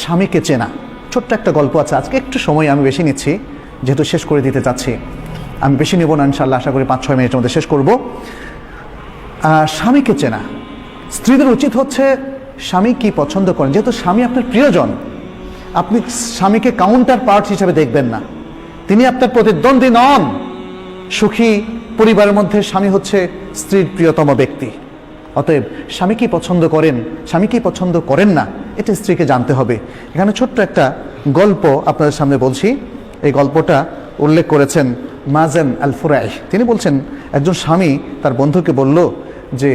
স্বামীকে চেনা। ছোট্ট একটা গল্প আছে, আজকে একটু সময় আমি বেশি নিচ্ছি যেহেতু শেষ করে দিতে চাচ্ছি। আমি বেশি নেব না, ইনশাআল্লাহ আশা করি 5-6 মিনিটের মধ্যে শেষ করব। স্বামীকে চেনা। স্ত্রীদের উচিত হচ্ছে স্বামী কি পছন্দ করেন, যেহেতু স্বামী আপনার প্রিয়জন, আপনি স্বামীকে কাউন্টার পার্ট হিসেবে দেখবেন না, তিনি আপনার প্রতিদ্বন্দ্বী নন। সুখী পরিবারের মধ্যে স্বামী হচ্ছে স্ত্রীর প্রিয়তম ব্যক্তি। অতএব স্বামী কি পছন্দ করেন, স্বামী কি পছন্দ করেন না, এটা স্ত্রীকে জানতে হবে। এখানে ছোট্ট একটা গল্প আপনাদের সামনে বলছি। এই গল্পটা উল্লেখ করেছেন মাজান আল ফুরাই। তিনি বলছেন, একজন স্বামী তার বন্ধুকে বলল যে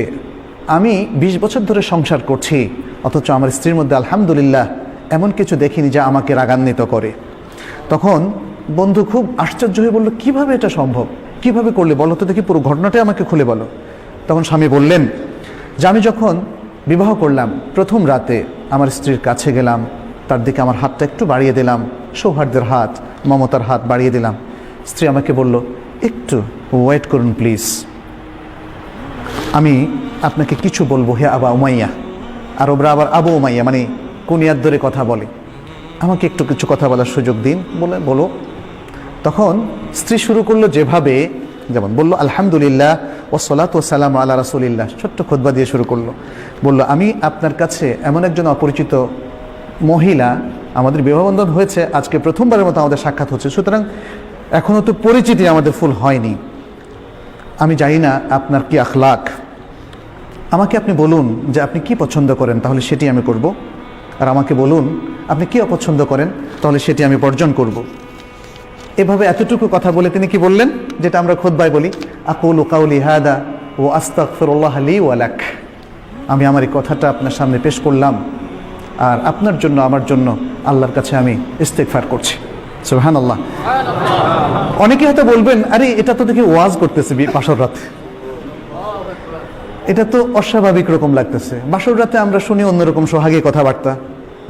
আমি 20 বছর ধরে সংসার করছি, অথচ আমার স্ত্রীর মধ্যে আলহামদুলিল্লাহ এমন কিছু দেখিনি যা আমাকে রাগান্বিত করে। তখন বন্ধু খুব আশ্চর্য হয়ে বলল, কিভাবে এটা সম্ভব, কিভাবে করলে বলো তো দেখি, পুরো ঘটনাটাই আমাকে খুলে বলো। তখন স্বামী বললেন যে আমি যখন বিবাহ করলাম, প্রথম রাতে আমার স্ত্রীর কাছে গেলাম, তার দিকে আমার হাতটা একটু বাড়িয়ে দিলাম, সৌহার্দ্যের হাত, মমতার হাত বাড়িয়ে দিলাম। স্ত্রী আমাকে বলল, একটু ওয়েট করুন প্লিজ, আমি আপনাকে কিছু বলবো হে আবা উমাইয়া। আরবরা আবার আবু উমাইয়া মানে কুনিয়ার ধরে কথা বলে, আমাকে একটু কিছু কথা বলার সুযোগ দিন, বলে বলো। তখন স্ত্রী শুরু করলো যেভাবে, যেমন বলল আলহামদুলিল্লাহ ওয়াসসালাতু ওয়াসসালামু আলা রাসূলিল্লাহ, ছোট্ট খুতবা দিয়ে শুরু করলো। বলল আমি আপনার কাছে এমন একজন অপরিচিত মহিলা, আমাদের বিবাহবন্ধন হয়েছে আজকে প্রথমবারের মতো আমাদের সাক্ষাৎ হচ্ছে, সুতরাং এখনও তো পরিচিতি আমাদের ফুল হয়নি, আমি জানি না আপনার কি আখলাক, আমাকে আপনি বলুন যে আপনি কি পছন্দ করেন, তাহলে সেটি আমি করব, আর আমাকে বলুন আপনি কি অপছন্দ করেন, তাহলে সেটি আমি বর্জন করব। এভাবে এতটুকু কথা বলে তিনি কি বললেন, যেটা আমরা খুতবায় বলি, আকুলু কাউলি হাদা ওয়া আস্তাগফিরুল্লাহ লি ওয়া লাক, আমি আমার এই কথাটা আপনার সামনে পেশ করলাম, আর আপনার জন্য আমার জন্য আল্লাহর কাছে আমি ইস্তেগফার করছি। সুবহানাল্লাহ। অনেকে হয়তো বলবেন, আরে এটা তো দেখি ওয়াজ করতেছে বাসর রাতে, এটা তো অস্বাভাবিক রকম লাগতেছে। বাসর রাতে আমরা শুনি অন্যরকম সোহাগী কথাবার্তা,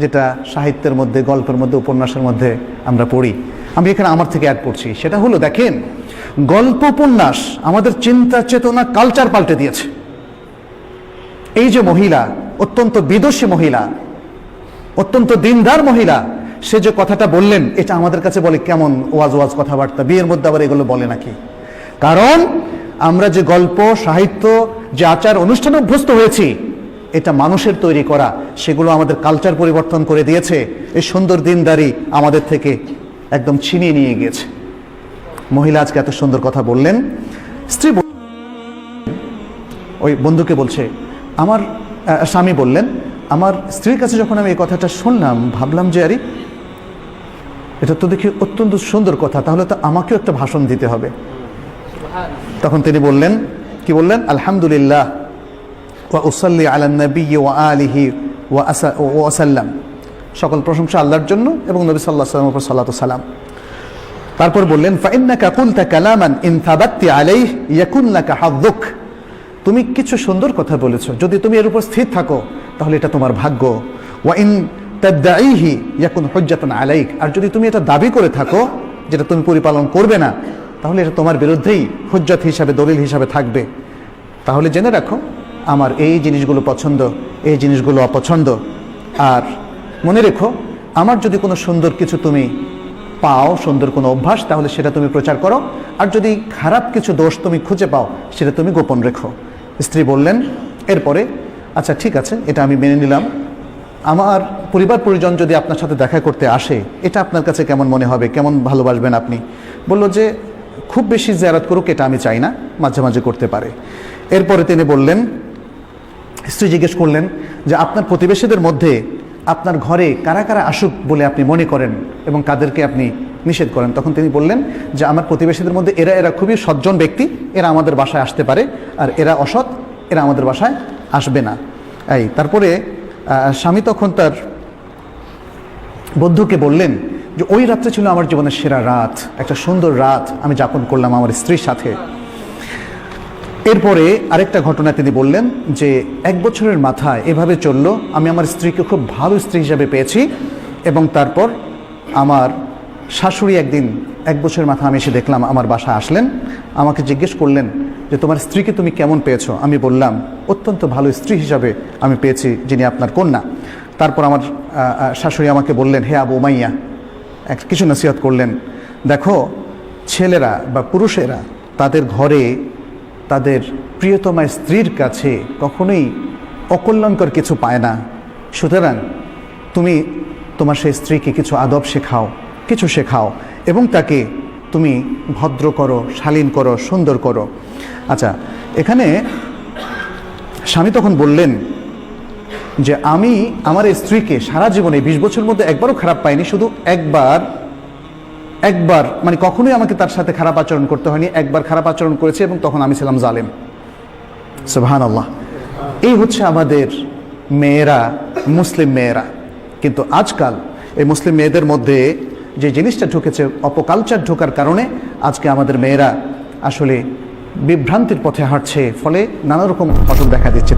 যেটা সাহিত্যের মধ্যে, গল্পের মধ্যে, উপন্যাসের মধ্যে আমরা পড়ি। আমি এখানে আমার থেকে অ্যাড করছি, সেটা হলো দেখেন, গল্প উপন্যাস আমাদের চিন্তা চেতনা কালচার পাল্টে দিয়েছে। এই যে মহিলা, অত্যন্ত বিদুষী মহিলা, অত্যন্ত দিনদার মহিলা, সে যে কথাটা বললেন, এটা আমাদের কাছে বলে কেমন ওয়াজ ওয়াজ কথাবার্তা, বিয়ের মধ্যে আবার এগুলো বলে নাকি? কারণ আমরা যে গল্প, সাহিত্য, যে আচার অনুষ্ঠানে অভ্যস্ত হয়েছি, এটা মানুষের তৈরি করা, সেগুলো আমাদের কালচার পরিবর্তন করে দিয়েছে। এই সুন্দর দিনদারি আমাদের থেকে একদম ছিনিয়ে নিয়ে গিয়েছে। মহিলা আজকে এত সুন্দর কথা বললেন, স্ত্রী ওই বন্ধুকে বলছে, আমার স্বামী বললেন, আমার স্ত্রীর কাছে যখন আমি এই কথাটা শুনলাম, ভাবলাম যে আরে এটা তো দেখি অত্যন্ত সুন্দর কথা, তাহলে তো আমাকেও একটা ভাষণ দিতে হবে। তখন তিনি বললেন, কি বললেন, আলহামদুলিল্লাহ ওয়া উসাল্লি আলা নবী ওয়া আলিহি ওয়া সাল্লাম, সকল প্রশংসা আল্লাহর জন্য এবং নবী সাল্লাল্লাহু আলাইহি ওয়াসাল্লামের উপর সালাতু সালাম। তারপর বললেন, ফাইন্নাকা কুলতা কালামান ইন থাবাত্তি আলাইহি ইয়াকুন লাকা হাযুক, তুমি কিছু সুন্দর কথা বলেছো, যদি তুমি এর উপর স্থির থাকো তাহলে এটা তোমার ভাগ্য। ওয়া ইন তাদঈহি ইয়াকুন হুজ্জাতান আলাইক, আর যদি তুমি এটা দাবি করে থাকো যেটা তুমি পরিপালন করবে না, তাহলে এটা তোমার বিরুদ্ধেই হুজ্জত হিসাবে, দলিল হিসাবে থাকবে। তাহলে জেনে রাখো আমার এই জিনিসগুলো পছন্দ, এই জিনিসগুলো অপছন্দ, আর মনে রেখো আমার যদি কোনো সুন্দর কিছু তুমি পাও, সুন্দর কোনো অভ্যাস, তাহলে সেটা তুমি প্রচার করো, আর যদি খারাপ কিছু দোষ তুমি খুঁজে পাও সেটা তুমি গোপন রেখো। স্ত্রী বললেন এরপরে, আচ্ছা ঠিক আছে, এটা আমি মেনে নিলাম, আমার পরিবার পরিজন যদি আপনার সাথে দেখা করতে আসে, এটা আপনার কাছে কেমন মনে হবে, কেমন ভালোবাসবেন আপনি? বলল যে খুব বেশি জিয়ারত করুক এটা আমি চাই না, মাঝে মাঝে করতে পারে। এরপরে তিনি বললেন, স্ত্রী জিজ্ঞেস করলেন যে আপনার প্রতিবেশীদের মধ্যে আপনার ঘরে কারা কারা আসুক বলে আপনি মনে করেন এবং কাদেরকে আপনি নিষেধ করেন? তখন তিনি বললেন যে আমার প্রতিবেশীদের মধ্যে এরা খুবই সজ্জন ব্যক্তি, এরা আমাদের বাসায় আসতে পারে, আর এরা অসৎ, এরা আমাদের বাসায় আসবে না। এই তারপরে স্বামী তখন তার বন্ধুকে বললেন যে ওই রাত্রে ছিল আমার জীবনের সেরা রাত, একটা সুন্দর রাত আমি যাপন করলাম আমার স্ত্রীর সাথে। এরপরে আরেকটা ঘটনা তিনি বললেন যে 1 বছরের মাথায় এভাবে চললো, আমি আমার স্ত্রীকে খুব ভালো স্ত্রী হিসাবে পেয়েছি, এবং তারপর আমার শাশুড়ি একদিন 1 বছরের মাথা আমি এসে দেখলাম আমার বাসায় আসলেন, আমাকে জিজ্ঞেস করলেন যে তোমার স্ত্রীকে তুমি কেমন পেয়েছো? আমি বললাম অত্যন্ত ভালো স্ত্রী হিসাবে আমি পেয়েছি, যিনি আপনার কন্যা। তারপর আমার শাশুড়ি আমাকে বললেন, হে আবু উমাইয়া, কিছু নসিহত করলেন। দেখো, ছেলেরা বা পুরুষেরা তাদের ঘরে তাদের প্রিয়তমা স্ত্রীর কাছে কখনোই অকল্যাণকর কিছু পায় না। সুতরাং তুমি তোমার সেই স্ত্রীকে কিছু আদব শেখাও, কিছু শেখাও, এবং তাকে তুমি ভদ্র করো, শালীন করো, সুন্দর করো। আচ্ছা, এখানে স্বামী তখন বললেন যে আমি আমার স্ত্রীকে সারা জীবনে 20 বছর মধ্যে একবারও খারাপ পাইনি, শুধু একবার মানে কখনোই আমাকে তার সাথে খারাপ আচরণ করতে হয়নি, একবার খারাপ আচরণ করেছে এবং তখন আমি ছিলাম জালেম। সুবহানাল্লাহ। এই হচ্ছে আমাদের মেয়েরা, মুসলিম মেয়েরা। কিন্তু আজকাল এই মুসলিম মেয়েদের মধ্যে যে জিনিসটা ঢুকেছে, অপকালচার ঢোকার কারণে আজকে আমাদের মেয়েরা আসলে বিভ্রান্তির পথে হাঁটছে, ফলে নানা রকম ঘটনা দেখা দিচ্ছে।